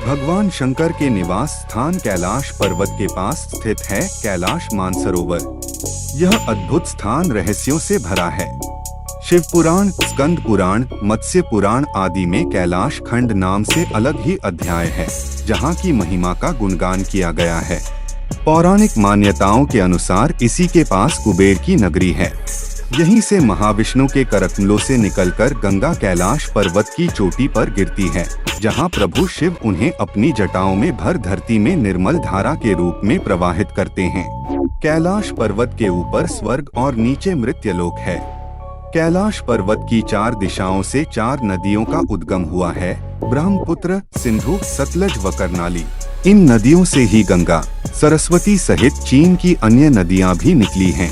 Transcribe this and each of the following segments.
भगवान शंकर के निवास स्थान कैलाश पर्वत के पास स्थित है कैलाश मानसरोवर। यह अद्भुत स्थान रहस्यों से भरा है। शिव पुराण, स्कंद पुराण, मत्स्य पुराण आदि में कैलाश खंड नाम से अलग ही अध्याय है, जहाँ की महिमा का गुणगान किया गया है। पौराणिक मान्यताओं के अनुसार इसी के पास कुबेर की नगरी है। यहीं से महाविष्णु के करकमलों से निकलकर गंगा कैलाश पर्वत की चोटी पर गिरती है, जहां प्रभु शिव उन्हें अपनी जटाओं में भर धरती में निर्मल धारा के रूप में प्रवाहित करते हैं। कैलाश पर्वत के ऊपर स्वर्ग और नीचे मृत्यलोक है। कैलाश पर्वत की 4 दिशाओं से 4 नदियों का उद्गम हुआ है, ब्रह्मपुत्र, सिंधु, सतलज व करनाली। इन नदियों से ही गंगा, सरस्वती सहित चीन की अन्य नदियां भी निकली हैं।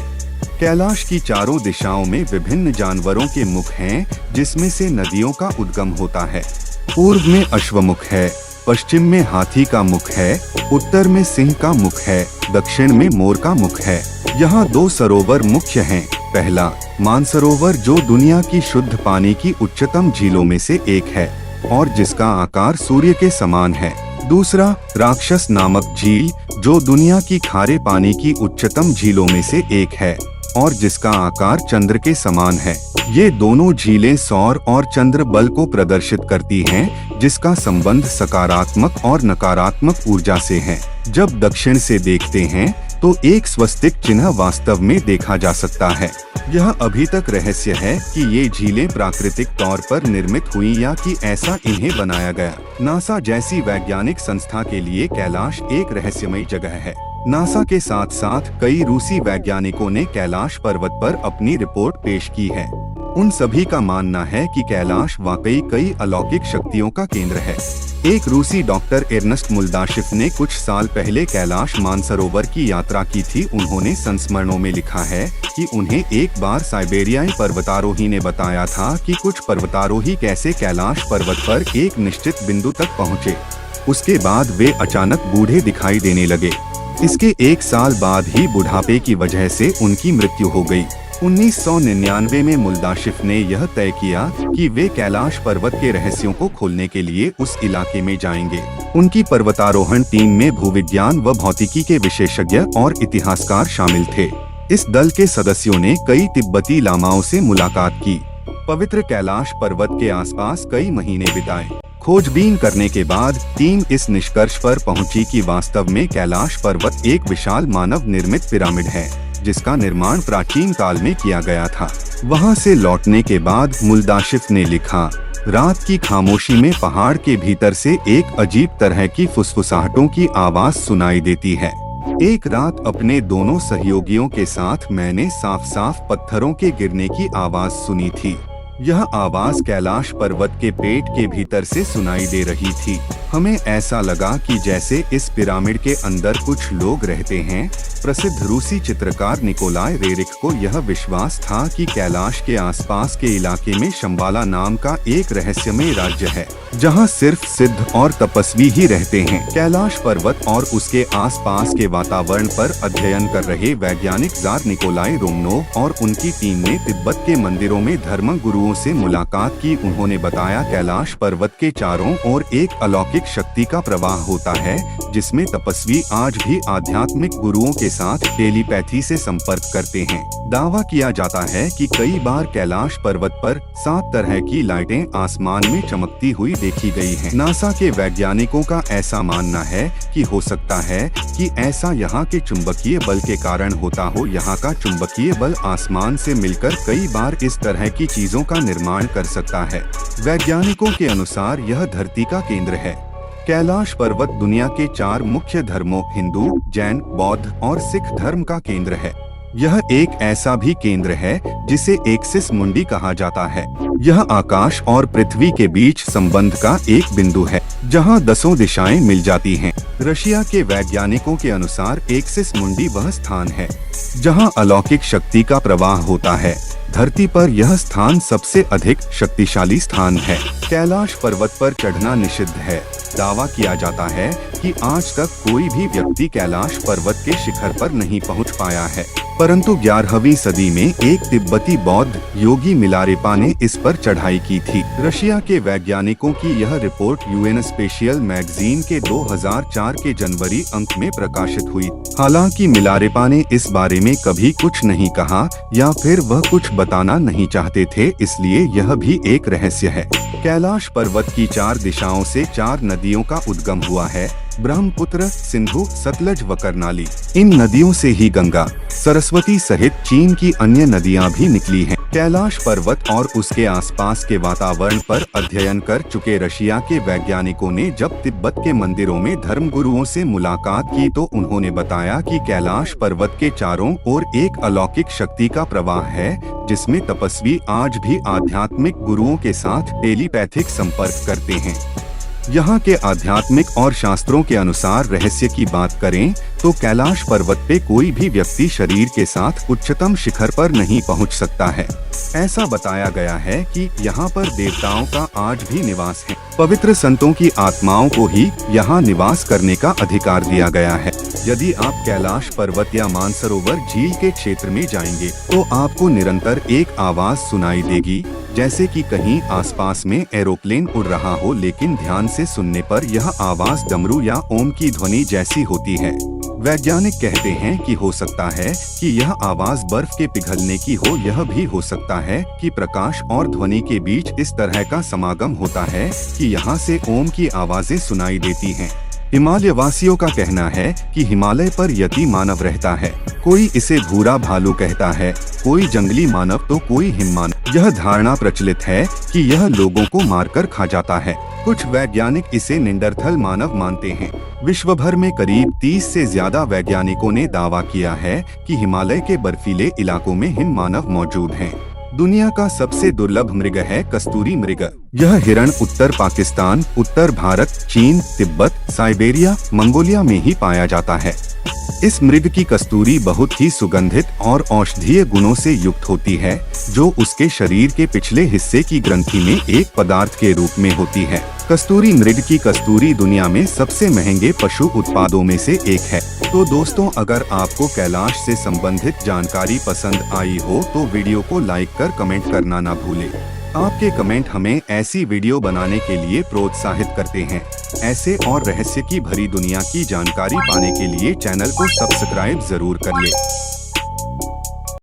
कैलाश की चारों दिशाओं में विभिन्न जानवरों के मुख हैं, जिसमें से नदियों का उद्गम होता है। पूर्व में अश्वमुख है, पश्चिम में हाथी का मुख है, उत्तर में सिंह का मुख है, दक्षिण में मोर का मुख है। यहाँ 2 सरोवर मुख्य हैं। पहला मानसरोवर, जो दुनिया की शुद्ध पानी की उच्चतम झीलों में से एक है और जिसका आकार सूर्य के समान है। दूसरा राक्षस नामक झील, जो दुनिया की खारे पानी की उच्चतम झीलों में से एक है और जिसका आकार चंद्र के समान है। ये दोनों झीलें सौर और चंद्र बल को प्रदर्शित करती हैं, जिसका संबंध सकारात्मक और नकारात्मक ऊर्जा से है। जब दक्षिण से देखते हैं तो एक स्वस्तिक चिन्ह वास्तव में देखा जा सकता है। यह अभी तक रहस्य है कि ये झीलें प्राकृतिक तौर पर निर्मित हुई या कि ऐसा इन्हें बनाया गया। नासा जैसी वैज्ञानिक संस्था के लिए कैलाश एक रहस्यमयी जगह है। नासा के साथ साथ कई रूसी वैज्ञानिकों ने कैलाश पर्वत पर अपनी रिपोर्ट पेश की है। उन सभी का मानना है कि कैलाश वाकई कई अलौकिक शक्तियों का केंद्र है। एक रूसी डॉक्टर एर्नस्ट मुल्दाशिफ ने कुछ साल पहले कैलाश मानसरोवर की यात्रा की थी। उन्होंने संस्मरणों में लिखा है कि उन्हें एक बार साइबेरियाई पर्वतारोही ने बताया था कि कुछ पर्वतारोही कैसे कैलाश पर्वत पर एक निश्चित बिंदु तक पहुँचे। उसके बाद वे अचानक बूढ़े दिखाई देने लगे। इसके 1 साल बाद ही बुढ़ापे की वजह से उनकी मृत्यु हो गई। 1999 में मुल्दाशिफ ने यह तय किया कि वे कैलाश पर्वत के रहस्यों को खोलने के लिए उस इलाके में जाएंगे। उनकी पर्वतारोहण टीम में भूविज्ञान व भौतिकी के विशेषज्ञ और इतिहासकार शामिल थे। इस दल के सदस्यों ने कई तिब्बती लामाओं से मुलाकात की, पवित्र कैलाश पर्वत के आसपास कई महीने बिताए। खोजबीन करने के बाद टीम इस निष्कर्ष पर पहुंची कि वास्तव में कैलाश पर्वत एक विशाल मानव निर्मित पिरामिड है, जिसका निर्माण प्राचीन काल में किया गया था। वहां से लौटने के बाद मुल्दाशिफ ने लिखा, रात की खामोशी में पहाड़ के भीतर से एक अजीब तरह की फुसफुसाहटों की आवाज सुनाई देती है। एक रात अपने दोनों सहयोगियों के साथ मैंने साफ साफ पत्थरों के गिरने की आवाज सुनी थी। यह आवाज कैलाश पर्वत के पेट के भीतर से सुनाई दे रही थी। हमें ऐसा लगा कि जैसे इस पिरामिड के अंदर कुछ लोग रहते हैं। प्रसिद्ध रूसी चित्रकार निकोलाय रेरिक को यह विश्वास था कि कैलाश के आसपास के इलाके में शंबाला नाम का एक रहस्यमय राज्य है, जहां सिर्फ सिद्ध और तपस्वी ही रहते हैं। कैलाश पर्वत और उसके आसपास के वातावरण पर अध्ययन कर रहे वैज्ञानिक जार निकोलाय रोमनोव और उनकी टीम ने तिब्बत के मंदिरों में धर्म गुरुओं से मुलाकात की। उन्होंने बताया, कैलाश पर्वत के चारों ओर एक अलौकिक शक्ति का प्रवाह होता है, जिसमें तपस्वी आज भी आध्यात्मिक गुरुओं के साथ टेलीपैथी से संपर्क करते हैं। दावा किया जाता है कि कई बार कैलाश पर्वत पर 7 तरह की लाइटें आसमान में चमकती हुई देखी गई हैं। नासा के वैज्ञानिकों का ऐसा मानना है कि हो सकता है कि ऐसा यहाँ के चुंबकीय बल के कारण होता हो। यहाँ का चुंबकीय बल आसमान से मिलकर कई बार इस तरह की चीजों का निर्माण कर सकता है। वैज्ञानिकों के अनुसार यह धरती का केंद्र है। कैलाश पर्वत दुनिया के 4 मुख्य धर्मों हिंदू, जैन, बौद्ध और सिख धर्म का केंद्र है। यह एक ऐसा भी केंद्र है जिसे एक्सिस मुंडी कहा जाता है। यह आकाश और पृथ्वी के बीच संबंध का एक बिंदु है, जहां 10 दिशाएं मिल जाती हैं। रशिया के वैज्ञानिकों के अनुसार एक्सिस मुंडी वह स्थान है जहां अलौकिक शक्ति का प्रवाह होता है। धरती पर यह स्थान सबसे अधिक शक्तिशाली स्थान है। कैलाश पर्वत पर चढ़ना निषिद्ध है। दावा किया जाता है कि आज तक कोई भी व्यक्ति कैलाश पर्वत के शिखर पर नहीं पहुंच पाया है। परंतु 11वीं सदी में एक तिब्बती बौद्ध योगी मिलारेपा ने इस पर चढ़ाई की थी। रशिया के वैज्ञानिकों की यह रिपोर्ट यूएन स्पेशियल मैगजीन के 2004 के जनवरी अंक में प्रकाशित हुई। हालांकि मिलारेपा ने इस बारे में कभी कुछ नहीं कहा या फिर वह कुछ बताना नहीं चाहते थे, इसलिए यह भी एक रहस्य है। कैलाश पर्वत की 4 दिशाओं से 4 नदियों का उद्गम हुआ है, ब्रह्मपुत्र, सिंधु, सतलज व करनाली। इन नदियों से ही गंगा, सरस्वती सहित चीन की अन्य नदियां भी निकली हैं। कैलाश पर्वत और उसके आसपास के वातावरण पर अध्ययन कर चुके रशिया के वैज्ञानिकों ने जब तिब्बत के मंदिरों में धर्मगुरुओं से मुलाकात की तो उन्होंने बताया कि कैलाश पर्वत के चारों ओर एक अलौकिक शक्ति का प्रवाह है, जिसमें तपस्वी आज भी आध्यात्मिक गुरुओं के साथ टेलीपैथिक संपर्क करते हैं। यहाँ के आध्यात्मिक और शास्त्रों के अनुसार रहस्य की बात करें तो कैलाश पर्वत पे कोई भी व्यक्ति शरीर के साथ उच्चतम शिखर पर नहीं पहुँच सकता है। ऐसा बताया गया है कि यहाँ पर देवताओं का आज भी निवास है। पवित्र संतों की आत्माओं को ही यहाँ निवास करने का अधिकार दिया गया है। यदि आप कैलाश पर्वत या मानसरोवर झील के क्षेत्र में जाएंगे तो आपको निरंतर एक आवाज सुनाई देगी, जैसे कि कहीं आसपास में एरोप्लेन उड़ रहा हो, लेकिन ध्यान से सुनने पर यह आवाज डमरू या ओम की ध्वनि जैसी होती है। वैज्ञानिक कहते हैं कि हो सकता है कि यह आवाज बर्फ के पिघलने की हो, यह भी हो सकता है कि प्रकाश और ध्वनि के बीच इस तरह का समागम होता है कि यहाँ से ओम की आवाजें सुनाई देती हैं। हिमालय वासियों का कहना है कि हिमालय पर यति मानव रहता है। कोई इसे भूरा भालू कहता है, कोई जंगली मानव तो कोई हिममानव। यह धारणा प्रचलित है कि यह लोगों को मारकर खा जाता है। कुछ वैज्ञानिक इसे निंडरथल मानव मानते हैं। विश्व भर में करीब 30 से ज्यादा वैज्ञानिकों ने दावा किया है कि हिमालय के बर्फीले इलाकों में हिम मानव मौजूद हैं। दुनिया का सबसे दुर्लभ मृग है कस्तूरी मृग। यह हिरण उत्तर पाकिस्तान, उत्तर भारत, चीन, तिब्बत, साइबेरिया, मंगोलिया में ही पाया जाता है। इस मृग की कस्तूरी बहुत ही सुगंधित और औषधीय गुणों से युक्त होती है, जो उसके शरीर के पिछले हिस्से की ग्रंथि में एक पदार्थ के रूप में होती है। कस्तूरी मृग की कस्तूरी दुनिया में सबसे महंगे पशु उत्पादों में से एक है। तो दोस्तों, अगर आपको कैलाश से संबंधित जानकारी पसंद आई हो तो वीडियो को लाइक कर कमेंट करना ना भूलें। आपके कमेंट हमें ऐसी वीडियो बनाने के लिए प्रोत्साहित करते हैं। ऐसे और रहस्य की भरी दुनिया की जानकारी पाने के लिए चैनल को सब्सक्राइब जरूर कर लें।